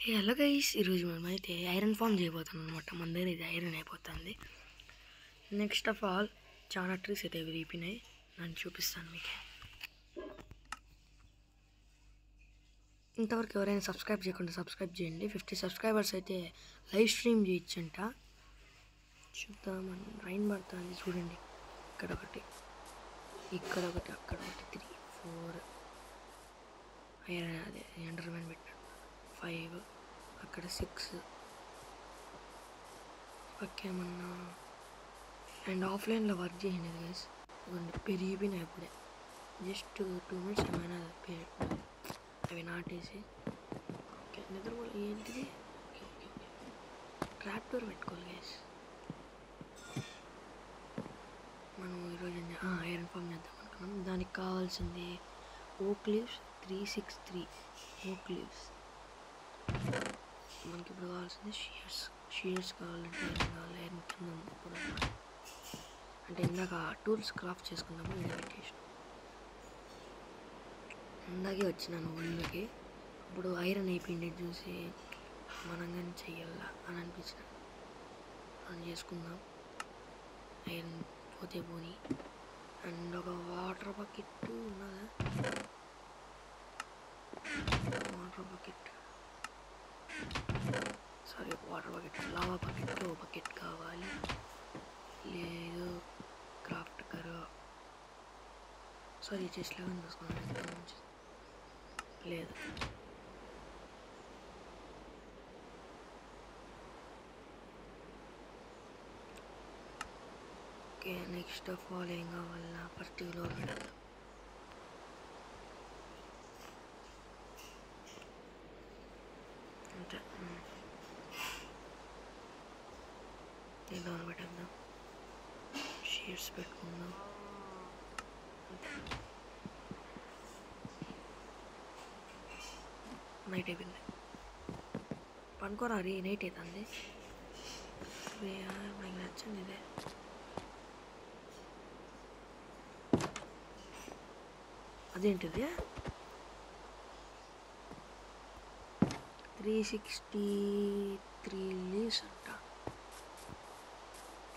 Hey hello guys, ఈరోజు మనమైతే iron form చేయబోతున్నాం అనమాట. మన దగ్గర ఇది ఐరన్ అయిపోతుంది. నెక్స్ట్ ఆఫ్ ఆల్ చాలా ట్రీస్ అయితే విరిగిపోయినాయి. నేను చూపిస్తాను మీకు. ఇంతవరకు ఎవరైనా సబ్స్క్రైబ్ చేయకుండా సబ్స్క్రైబ్ చేయండి. 50 సబ్స్క్రైబర్స్ అయితే లైవ్ స్ట్రీమ్ చేయొచ్చంట. చూద్దామని రైన్ పడుతుంది చూడండి. ఇక్కడ ఒకటి, ఇక్కడ ఒకటి, అక్కడ ఒకటి, 3 4 ఐరన్, అదే ఎండర్మెన్ పెట్టాడు. 5 అక్కడ 6 ఓకేమన్నా. అండ్ ఆఫ్లైన్లో వర్క్ చేయండి గైస్. పెరిగిపోయినాయి అప్పుడే. జస్ట్ 2 minutes ఏమైనా అవి నాటేసి. ఓకే నిద్రపోలే ఏంటిది. Okay okay okay trap door పెట్టుకోవాలి గైస్. మనం ఈరోజు ఐరన్ ఫామ్ చేద్దాం అనుకున్నాం. దానికి కావాల్సింది ఓక్ లీవ్స్ 363 ఓక్ లీవ్స్. మనకి ఇప్పుడు కావాల్సింది షీర్స్ కావాలంటే ఐరన్ కావాలి. ఐరన్ కింద ఉంది ఇప్పుడు. అంటే ఇందాక టూల్స్ క్రాఫ్ట్ చేసుకున్నాము. ఎడిటేషన్ ఇందాకే వచ్చినాను ఊళ్ళోకి. ఇప్పుడు ఐరన్ అయిపోయింది చూసి మనం కానీ చెయ్యాలా అని అనిపించిన. అని చేసుకుందాం. ఐరన్ పోతే పోని. అండ్ ఒక వాటర్ బకెట్ ఉన్నదా? Water bucket lava bucket, bucket కావాలి. లేదు క్రాఫ్ట్ కరో చెస్ట్ లాగా చూసుకోవాలి. లేదు ఓకే. నెక్స్ట్ ఆఫ్ ఆల్ ఏం కావాలా? ఫస్ట్ ఫ్లోర్ పెడతాం. అంటే ఇలా పెట్టేద్దాం. షీట్స్ పెట్టుకుందాం. నైట్ అయిపోయింది. పనుకోరా రీ, నైట్ అవుతుంది. నాకు నచ్చింది ఇదే. అదేంటిది 363 లీవ్స్ అంట.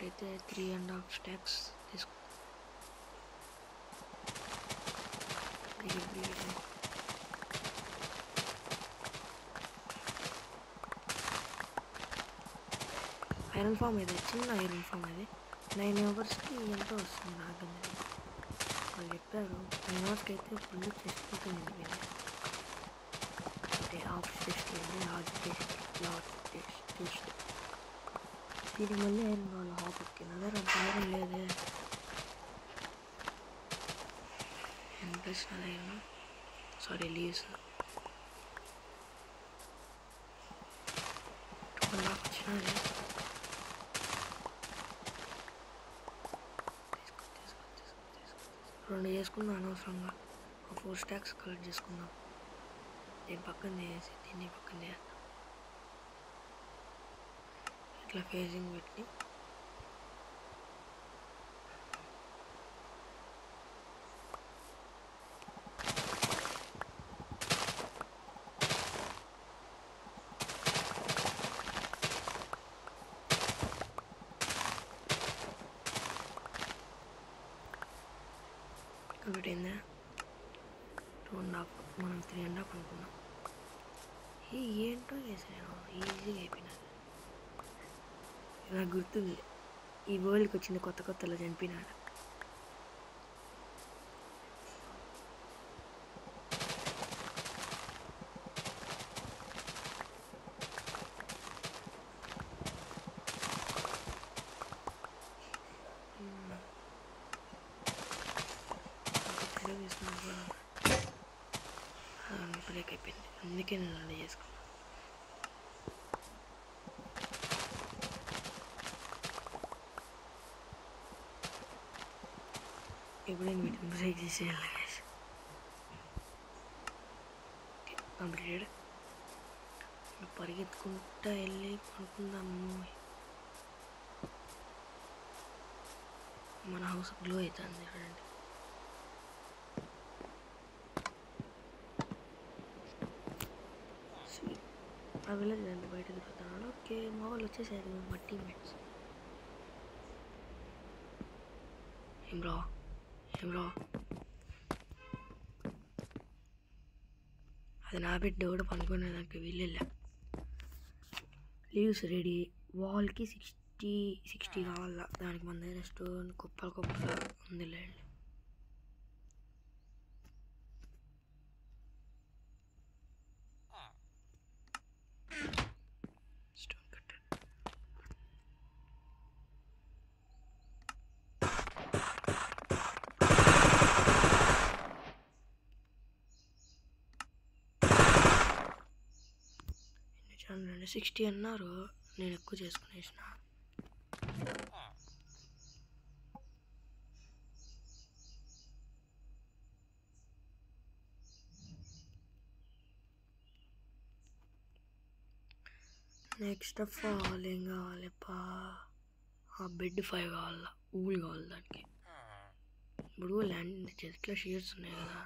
అయితే 3.5 stacks తీసుకుంటాం. ఐరన్ ఫామ్ ఇది చిన్న ఐరన్ ఫామ్ అది. 9 hours-కి ఎంతో వస్తుంది నాకు. వాళ్ళు చెప్పారు 9 hours-కి అయితే ఫుల్ చేసుకుంటుంది. అంటే హాఫ్ టెస్ట్ లార్జ్ టెస్ట్ దీనికి మళ్ళీ ఐరన్ కావాలి. హాఫ్ ఎక్కిన అదే అంత ఐరన్ లేదే. ఇంట్రెస్ట్ ఐరన్ లీవ్స్ 2.5 వచ్చినది. రెండు చేసుకున్నాం అనవసరంగా. 4 stacks కలెక్ట్ చేసుకుందాం. దీని పక్కన చేసి దీన్ని పక్కన చేద్దాం. ఇట్లా ఫేసింగ్ పెట్టి కంప్లీట్ అయిందా? 2.5 మనం 3.5 అనుకున్నాం. ఏంటో చేసాను ఈజీగా అయిపోయినది. నాకు గుర్తుంది ఈ వరల్డ్కి వచ్చింది కొత్తలో చనిపోయినాడు. బ్రేక్ అయిపోయింది, అందుకే నేను అలా చేసుకున్నాను. ఎప్పుడైనా వీటిని బ్రేక్ చేసేయాలి. కంప్లీటెడ్. పరిగెత్తుకుంటా వెళ్ళి కొనుక్కుందాము. మన హౌస్ గ్లో అవుతుంది చూడండి. ఆ విలేజ్ అండి బయట తిరుగుతున్నాడు. ఓకే మా వాళ్ళు వచ్చేసారు మా టీమ్మేట్స్. ఏం బ్రో అది నా బిడ్డ కూడా పనుకునేదానికి వీళ్ళెళ్ళా. Leaves ready. వాల్కి 60 కావాలా. దానికి మన దగ్గర స్టోన్ కుప్పలు ఉందిలేండి. Stone cutter. చూడండి 60 అన్నారు, నేను ఎక్కువ చేసుకునేసిన. నెక్స్ట్ ఆఫ్ ఆల్ ఏం కావాలప్పా, బెడ్ 5 కావాలా. ఊలు కావాలి దానికి. ఇప్పుడు ల్యాండ్ చెట్ల షేర్స్ ఉన్నాయి కదా,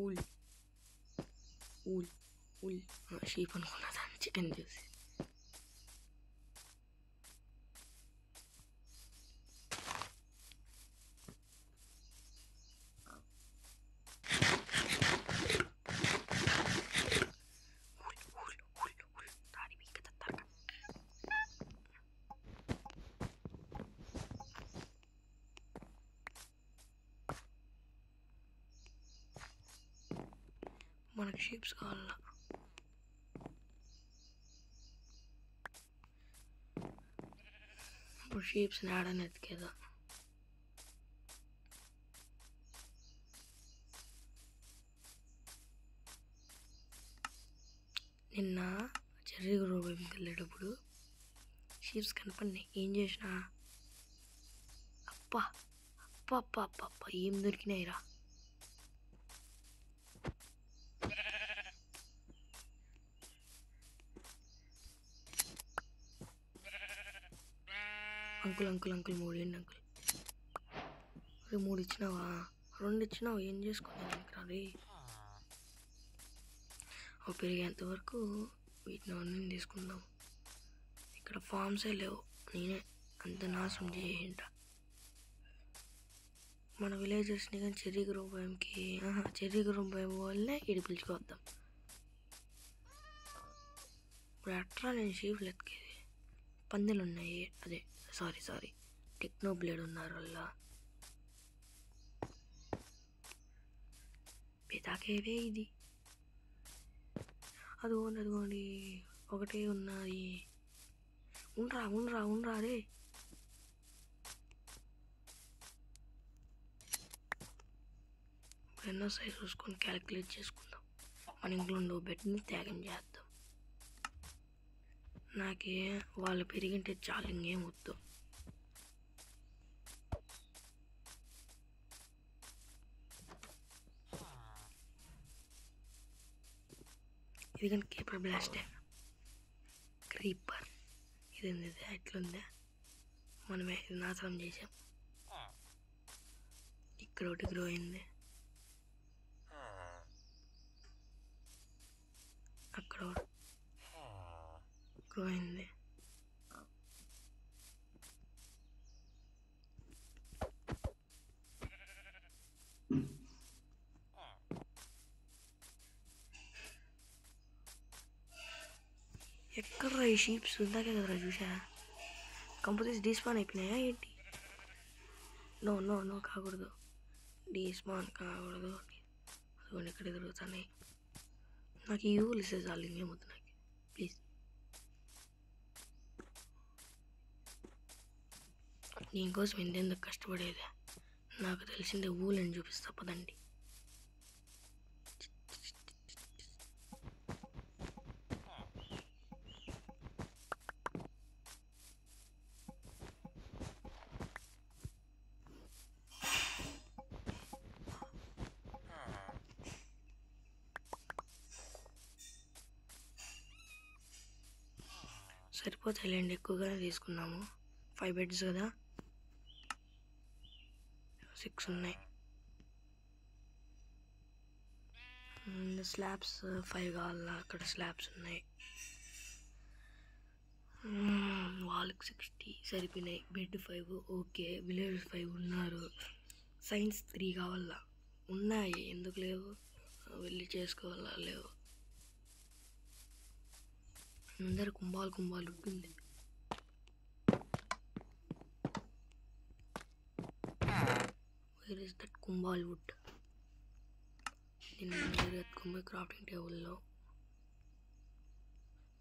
ఊల్ షీప్ అనుకున్నా దాన్ని చికెన్ చూసి. మనకి షీప్స్ కావాలా. ఇప్పుడు షీప్స్ని ఆడని ఎత్తికేదా. నిన్న చెర్రీ గ్రోవ్కి వెళ్ళేటప్పుడు షీప్స్ కనపడినాయి. ఏం చేసినా అప్ప ఏం దొరికినాయిరా. అంకుల్ 3 ఏంటి అంకుల్? 3 ఇచ్చినావా? 2 ఇచ్చినావు, ఏం చేసుకోవడానికి రీ. పెరిగేంత వరకు వీటిని అన్నీ తీసుకుందాం. ఇక్కడ ఫార్మ్సే లేవు, నేనే అంత నాశనం చేసేంట. మన విలేజర్స్ని కానీ చెర్రీ గ్రోవ్ వల్లనే ఇడి పిలుచుకొద్దాం. ఇప్పుడు అట్లా నేను షీఫ్లు ఎత్తికేది. పందులు ఉన్నాయి, అదే సారీ టెక్నో బ్లేడ్ ఉన్నారు వల్ల. పితాకేవే ఇది. అదిగోండి ఒకటే ఉన్నది. ఉండరా రే. ఇప్పుడు ఎన్నో సైజ్ చూసుకొని క్యాలిక్యులేట్ చేసుకుందాం. మన ఇంట్లో ఉండే బెడ్ని త్యాగం చేద్దాం. నాకే వాళ్ళు పెరిగింటే చాలు, ఇంకేం వద్దు. ఇది కానీ కేపర్ బ్లాస్టే. క్రీపర్ ఇది ఎట్లుందా, మనమే ఇది నాశనం చేసాం. ఇక్కడ ఒకటి గ్రో అయింది, అక్కడ గ్రో అయింది. ఎక్కడ్రా ఈ షీప్స్? ఇందాకే కదరా చూసా. కంపోజెస్ డీస్పాన్ అయిపోయినాయా ఏంటి? నో కాకూడదు, డీస్పాన్ కాకూడదు. అదిగోండి ఇక్కడ తిరుగుతున్నాయి. నాకు ఈ ఊళ్ళు ఇస్తే చాలు, ఇంకేమవుతుంది నాకు ప్లీజ్. దీనికోసం ఎంతెందుకు కష్టపడేది. నాకు తెలిసిందే ఊళ్ళని చూపిస్తా పదండి. సరిపోతాయిలేండి, ఎక్కువగానే తీసుకున్నాము. 5 బెడ్స్ కదా, 6 ఉన్నాయి. స్లాబ్స్ 5 కావాలా, అక్కడ స్లాబ్స్ ఉన్నాయి. వాళ్ళకి 60 సరిపోయినాయి. Bed 5 okay. విలేజ్ 5 ఉన్నారు. సైన్స్ 3 కావాలా, ఉన్నాయి. ఎందుకు లేవు, వెళ్ళి చేసుకోవాలా. లేవు, అందరు కుంభాలు ఉంటుంది. వేర్ ఇస్ దట్ కుంభాల్ వుడ్? దీన్ని దగ్గర ఎత్తుకుని క్రాఫ్టింగ్ టేబుల్లో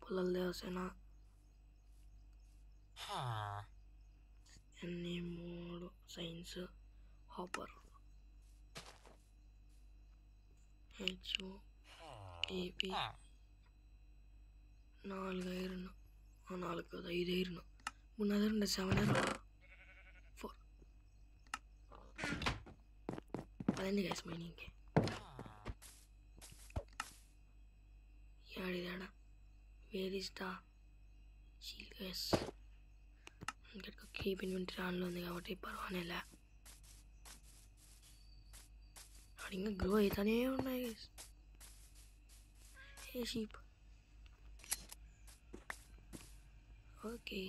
పొలాలు దేవసేన అన్ని 3 సైన్స్ హాపర్ ఏపీ 4 ఐరన్, 4 కదా 5 ఐరన్, 3 ఐరన్ 7 ఐరన్ 4 అదండి గైస్ మైనింగ్కి. యాడిదాడా where is the shield guys? ఇంకా కీప్ ఇన్వెంటరీ ఆన్లో ఉంది కాబట్టి పర్వానేలా. అక్కడ ఇంకా గ్రో అవుతానే ఉన్నాయి గైస్. A sheep okay.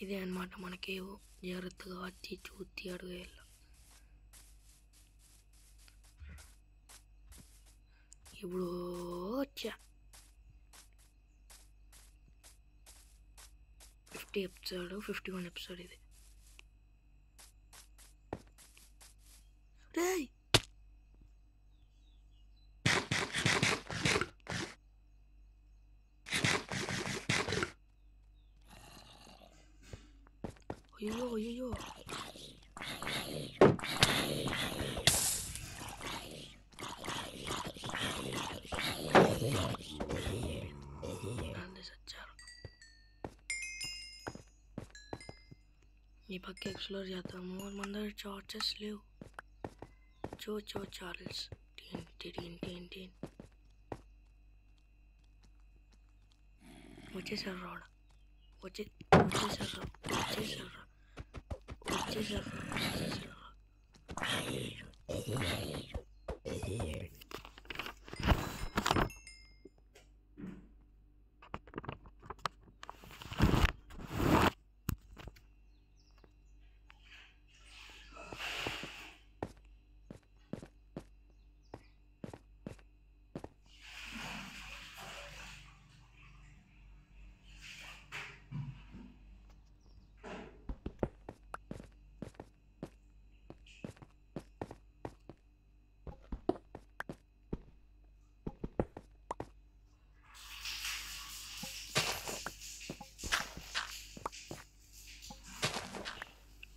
ఇదే అనమాట మనకేవో జాగ్రత్తగా వచ్చి చూసి అడుగేయాలి. ఇప్పుడు వచ్చా 50 ఎపిసోడ్ 51 ఎపిసోడ్ ఇది. రేయ్ అయ్యో సచ్చారు. ఈ పక్క ఎక్స్ప్లోర్ చేద్దాము. మన దగ్గర చార్జెస్ లేవు. చో చార్ల్స్ వచ్చేసారు రావడం. వచ్చేసారు.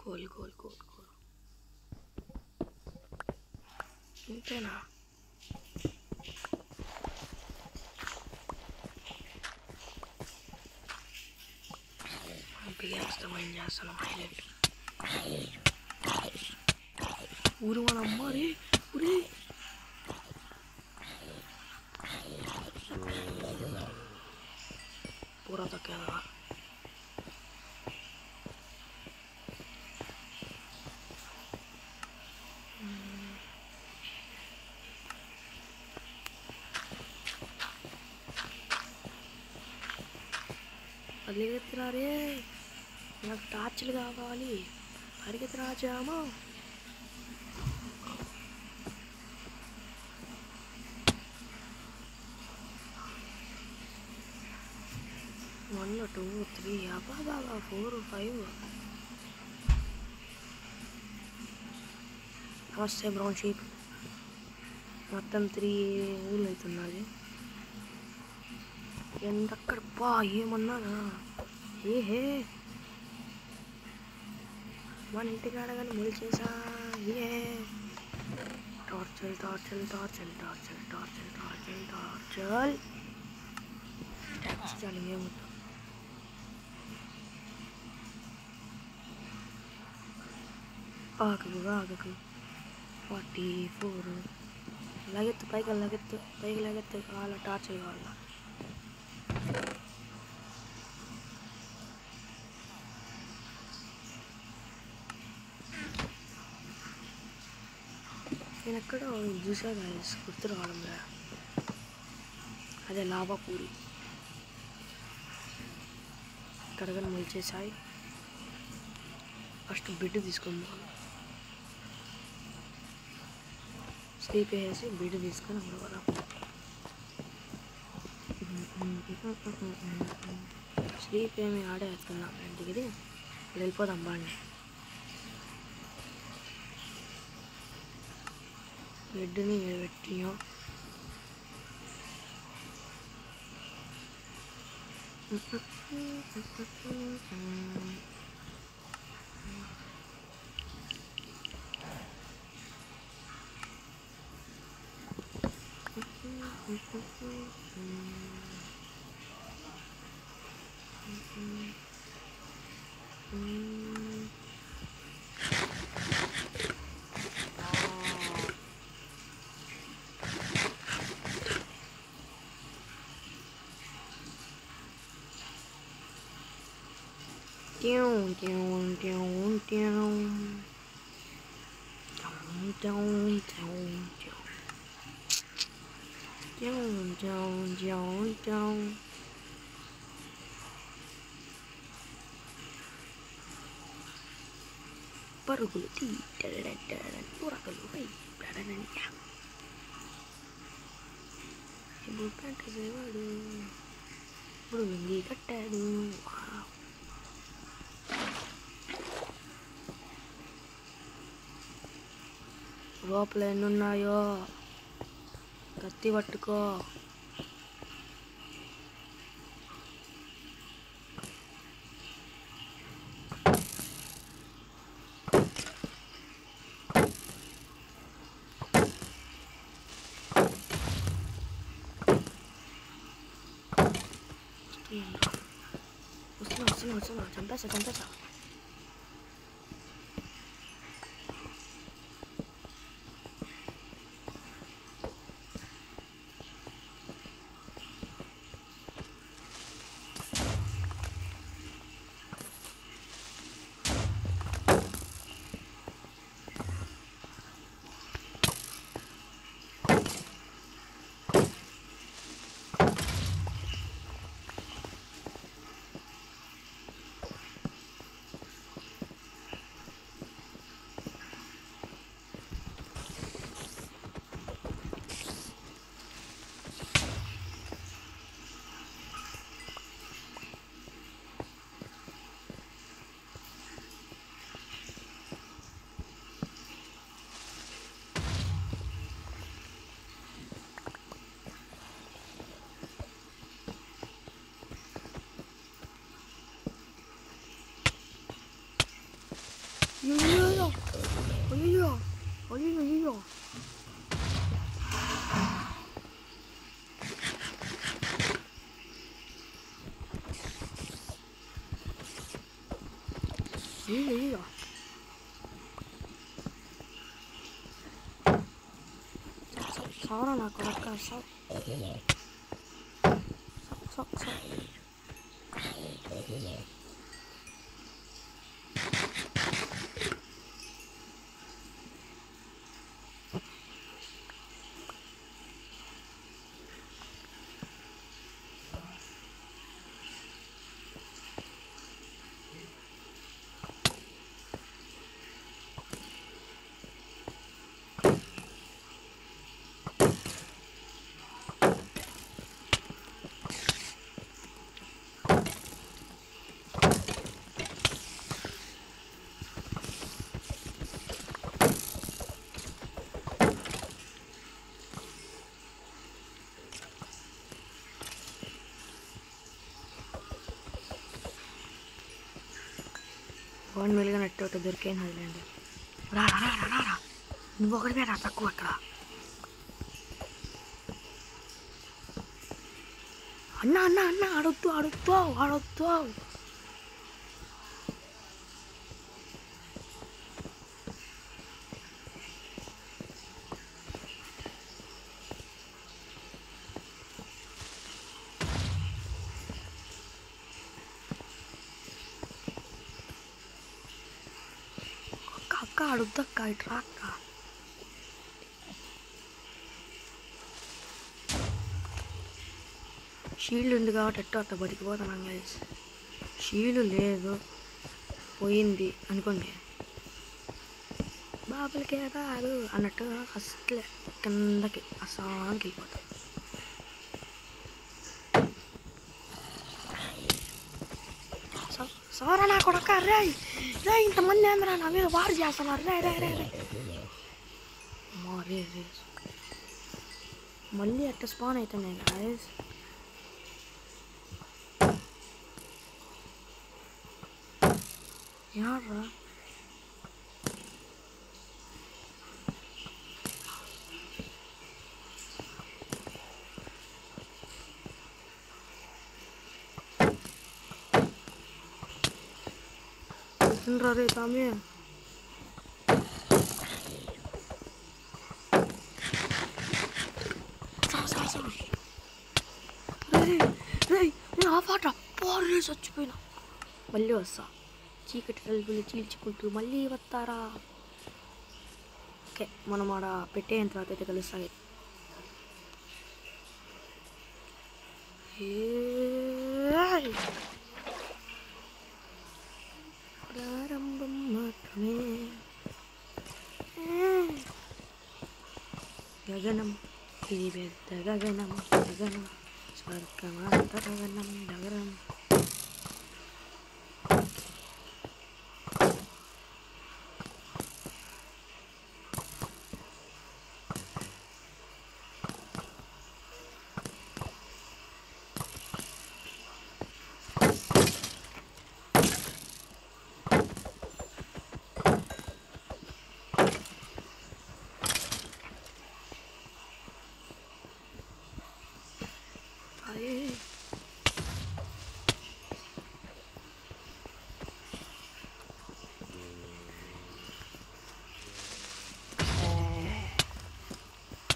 కోల్ ఇంతేనా? బిగేస్తాం, ఏం చేస్తాను హైలైట్ ఊరు మన అమ్మారి ఊరి పూరా తక్కువ. పరిగెత్తురా రే, నాకు టార్చ్లు కావాలి. పరిగెత్తురా జామా. వన్ 2 3 అబ్బా 4 5. నమస్తే బ్రౌన్ షీప్. మొత్తం 3 ఊళ్ళు అవుతున్నది. ఎంతక్కడ బా ఏమన్నానా ఏహే మన ఇంటికి ఆడగానే మొలిచేసా. ఏ టార్చల్ ట్యాక్స్ చాలు ఏమవుతాం. ఆగకు 44. పైకి లాగెత్తు కావాలా, టార్చల్ కావాలా. నేను ఎక్కడో చూసా గాయస్, గుర్తు రావడంలే. అదే లావా పూల్ ఇక్కడ కానీ మొలిచేసాయి. ఫస్ట్ బిడ్ తీసుకుందాం. స్లీప్ వేసి బిడ్ తీసుకొని అప్పుడు కదా స్లీప్ ఏమి ఆడే వేసుకుందాం. ఇంటికి ఇది వెళ్ళిపోదాం బాండి. బెడ్ని పెట్టియో పరుగులు పురకలు ఇప్పుడు కంటేవాడు ఇప్పుడు వింగి కట్టాడు. లోపల ఎన్నున్నాయో కత్తి పట్టుకో. వస్తున్నా చంపేసా. అయ్యో సారా నాకు రక్క వన్ మెల్గా నెట్ ఒకటి దొరికాను అదిలేండి. రా నువ్వు ఒకటి రా తక్కువ అక్కడ. అన్న ఆడొద్దు. అక్క అడుగుతా అక్క ఇట్రా అక్క. షీల్డ్ ఉంది కాబట్టి అట్ట బతికిపోతున్నాం గైస్. షీల్డ్ లేదు పోయింది అనుకోండి, బాబులకే రాదు అన్నట్టుగా అసలే కిందకి అసానికి వెళ్ళిపోతాం. సవరా నా కొడక, రే రే ఇంతమంది ఏంద్రా నా మీద వారు చేస్తున్నారు, రే రే రే రే రే రే మళ్ళీ అట్ట స్పాన్ అవుతున్నాయి గాయస్. యాడ్రా రే తామే నేను ఆ పాట పోరే చచ్చిపోయినా. మళ్ళీ వస్తా, చీకటి తలుపులు చీల్చుకుంటూ మళ్ళీ వస్తారా. ఓకే, మనం ఆడ పెట్టేసిన తర్వాత అయితే కలుస్తాయి. ప్రారంభం మాత్రమే. గగనం ఇది పెద్ద గగనం, గగనం స్వర్గమంత గగనం గగనం.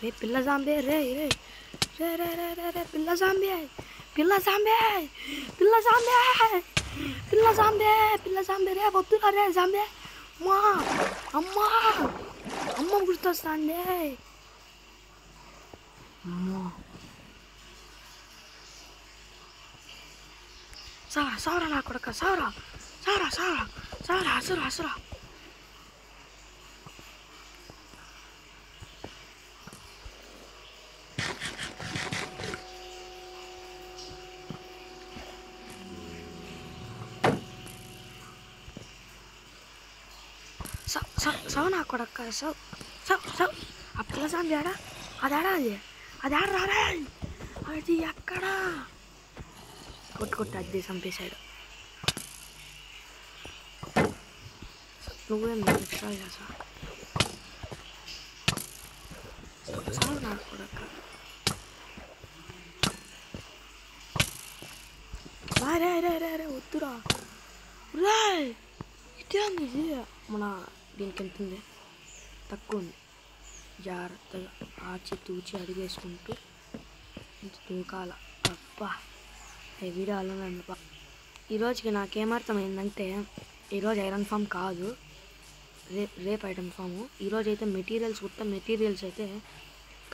రే పిల్ల జాంబే, రే రే రే రే రే రే రే పిల్ల జాంబే, పిల్ల జాంబే, పిల్ల జాంబే, పిల్ల జాంబే, పిల్ల జాంబే రే వద్దురా రే జాంబే. అమ్మా అమ్మా అమ్మ గుర్తొస్తాంది. అమ్మా సారా సారా నా కొడక, సారా సారా సారా సారా అసురా అసురా. సవ్ నా కొడక, సవ్ సవ్ సవ్. ఆ పిల్ల జాంబి ఆడా, అది ఆడా, అది ఆడరా రే, అది ఎక్కడా కొట్టుకొట్టు అది చంపేశాడు. నువ్వేం ఎక్స్ట్రా చేసా సవ్ నా కొడక. రే రే రే రే వద్దురా రే. ఇదేంది ఇది, మన దీనికి ఎంత ఉంది, తక్కువ ఉంది. జాగ్రత్తగా ఆచి తూచి అడిగేసుకుంటూ దూకాల. అబ్బా వీడియో అలా. ఈరోజుకి నాకేమర్థమైందంటే ఈరోజు ఐరన్ ఫామ్ కాదు, రేపు ఐరన్ ఫాము. ఈరోజు అయితే మెటీరియల్స్ అయితే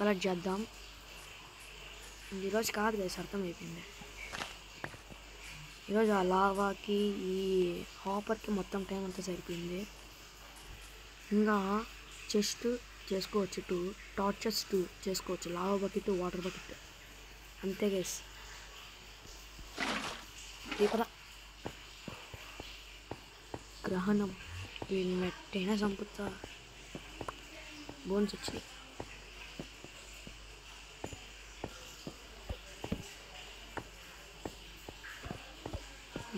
కలెక్ట్ చేద్దాం. ఈరోజు కాదు కదా, అర్థమైపోయింది. ఈరోజు ఆ లావాకి ఈ హాపర్కి మొత్తం టైం అంతా సరిపోయింది. ఇంకా చెస్ట్ చేసుకోవచ్చు 2, టార్చెస్ 2 చేసుకోవచ్చు, లావా బకెట్, వాటర్ బకెట్, అంతే గైస్. ఇక్కడ గ్రహణం వీళ్ళు నెట్టైనా చంపుతా. బోన్స్ వచ్చినాయి.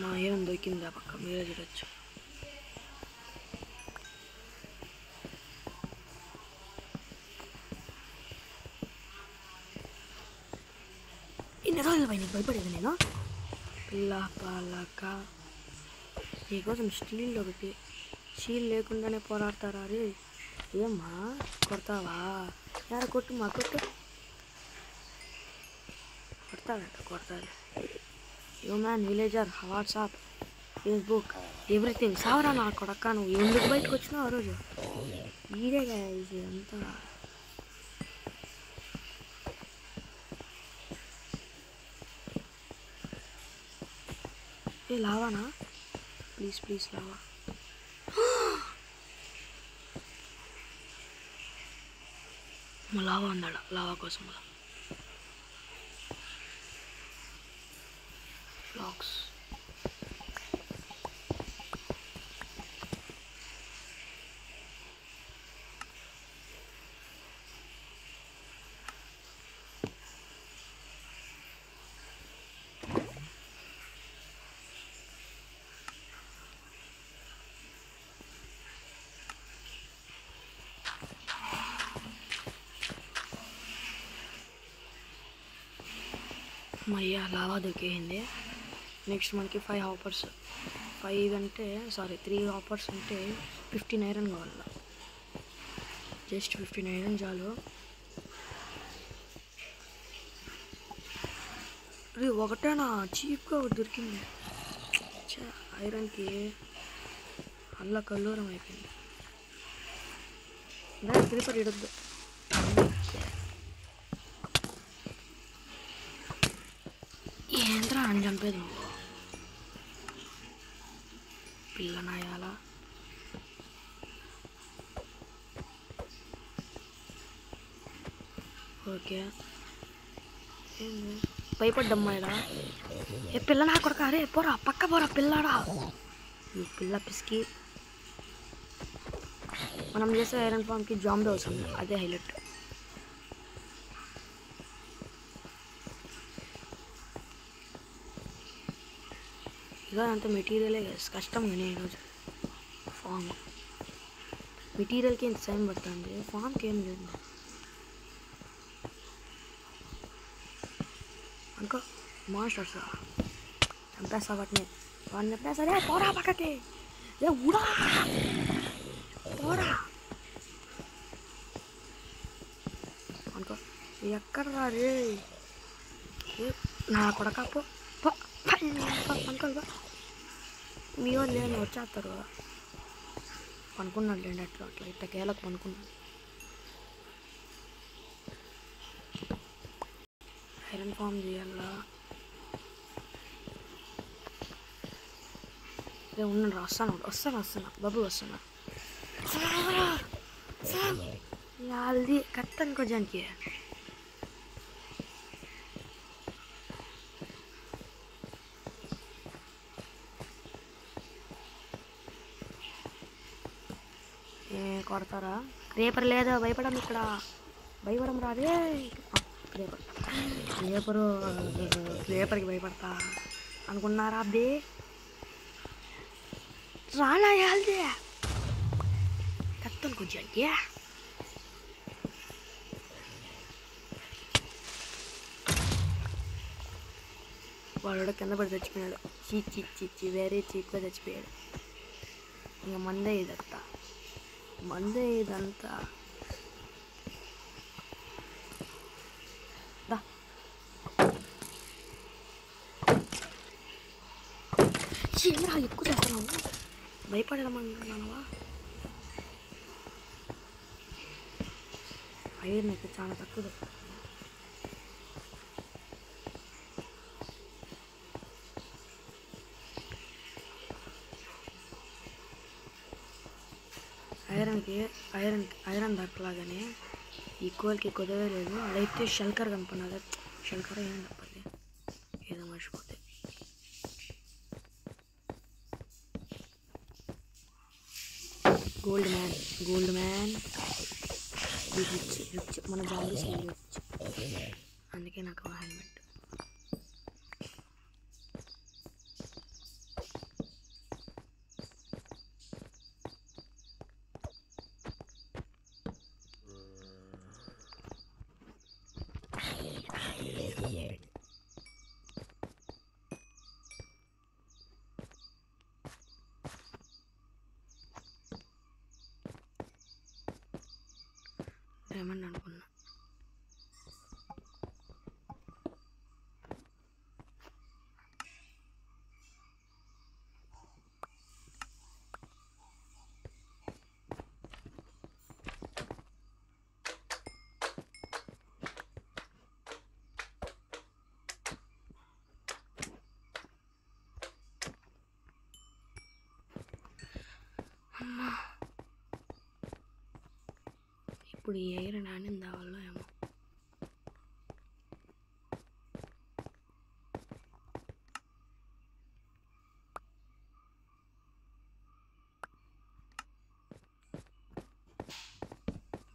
మా ఏం దొరికింది ఆ పక్క, మీరే చూడొచ్చు. ఇన్ని రోజులు పైన భయపడేది నేను. పిల్ల పాలక నీకోసం స్టీల్ ఒకటి, స్టీల్ లేకుండానే పోరాడతారా రే. ఏమ్మా కొడతావా, యాడ కొట్టు, మా కొట్టు. కొడతాడంట, కొడతాడు. Yo man villager, WhatsApp, Facebook, everything. సావరా నా కొడక్క, నువ్వు ఎందుకు బయటకు వచ్చినావు ఆ రోజు? ఇదే కదా ఇది అంతా. ఏ లావానా? Please please lava. లావా ఉందాడ, లావా కోసం బ్లాక్స్. మయ్యా లావా దొరికేయింది. నెక్స్ట్ మనకి 5 హాపర్స్, 5 అంటే సారీ 3 హాపర్స్ అంటే 15 ఐరన్ కావాలి. జస్ట్ 15 ఐరన్ చాలు. ఇది ఒకటేనా చీప్గా ఒకటి దొరికింది. ఐరన్కి అల్ల కల్లూరం అయిపోయింది. దాని క్రీపర్ ఇడద్దు. ఏంద్రా అని చంపేది నువ్వు పిల్లనాయాలా? ఓకే ఏంది భయపడ్డమ్మాయిడా? ఏ పిల్ల నా కొడుక, అరే పోరా పక్క పోరా పిల్లాడా. ఈ పిల్ల పిసికి. మనం చేసే ఐరన్ ఫామ్కి జాంబీ వస్తుంది, అదే హైలైట్. ఇక అంత మెటీరియలే కష్టం కానీ ఈరోజు ఫామ్ మెటీరియల్కి ఇంత టైం పడుతుంది, ఫామ్కి ఏం లేదు అనుకో. మాస్టర్స్ చంపేస్తా వాటిని, వాడిని చంపేస్తారే. పోరా పక్కకి, ఏ ఊడా పోరా అనుకో. ఎక్కడ రే నా కొడక అనుకోదా? మీ వాళ్ళు లేని వచ్చేస్తారు కదా. పనుకున్నాడు లేండి, అట్లా అట్లా ఇట్లా కేలకు పనుకున్నాడు. ఐరన్ ఫామ్ చేయాలా? ఉన్నాడు, వస్తాను బాబు వస్తున్నా. అది కరెక్ట్ అనుకో జానికి. కొడతారా? రేపర్ లేదా భయపడం, ఇక్కడ భయపడం రాదే. రేపర్కి భయపడతా అనుకున్నారా అబ్బే? రానా యాల్దే కత్తను కొంచెం. వాడు కింద పడి చచ్చిపోయాడు. చీ వేరే చీప్గా చచ్చిపోయాడు. ఇంకా మందే ఇదంతా చీమరా ఎక్కువ చేస్తున్నావు, భయపడమన్నావా? ఐరన్ అయితే చాలా తక్కువ దొరుకుతుంది. ఐరన్ దొరకలాగానే ఈ కోల్కి కుదరలేదు. అదైతే షల్కర్ కనుక్కున్నది. షల్కర్ ఏం తప్పది, ఏదో మర్చిపోతే. గోల్డ్ మ్యాన్ రిచ్ మన జాంబీస్ రిచ్, అందుకే నాకు హెల్మెట్. డైమండ్ అనుకున్నా. అమ్మా ఇప్పుడు ఈ ఐరన్ ఆనింది దావల్లో ఏమో.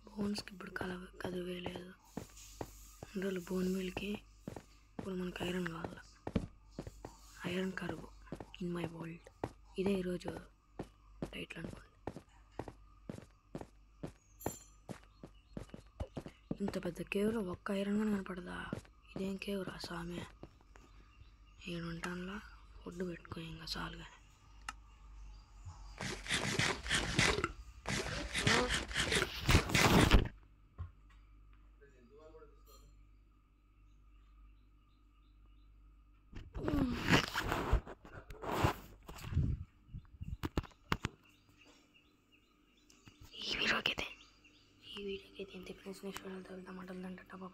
బోన్స్కి ఇప్పుడు కదివేయలేదు. అందులో బోన్ మీల్కి ఇప్పుడు మనకు ఐరన్ కావాలి. ఐరన్ కరువు ఇన్ మై వరల్డ్. ఇదే ఈరోజు టైటిల్ అనుకోండి. ఇంత పెద్ద కేవ్లో ఒక్క ఐరన్ కానీ కనపడదా? ఇదేం కేవ్ రా సామె. ఏడుంటానులా ఫుడ్ పెట్టుకో ఇంకా చాలు కానీ. ఈ వీడియోకి అయితే ఇంత ఫ్రెండ్స్ నెక్స్ట్ వీడియోతో వెళ్తామంటే టపా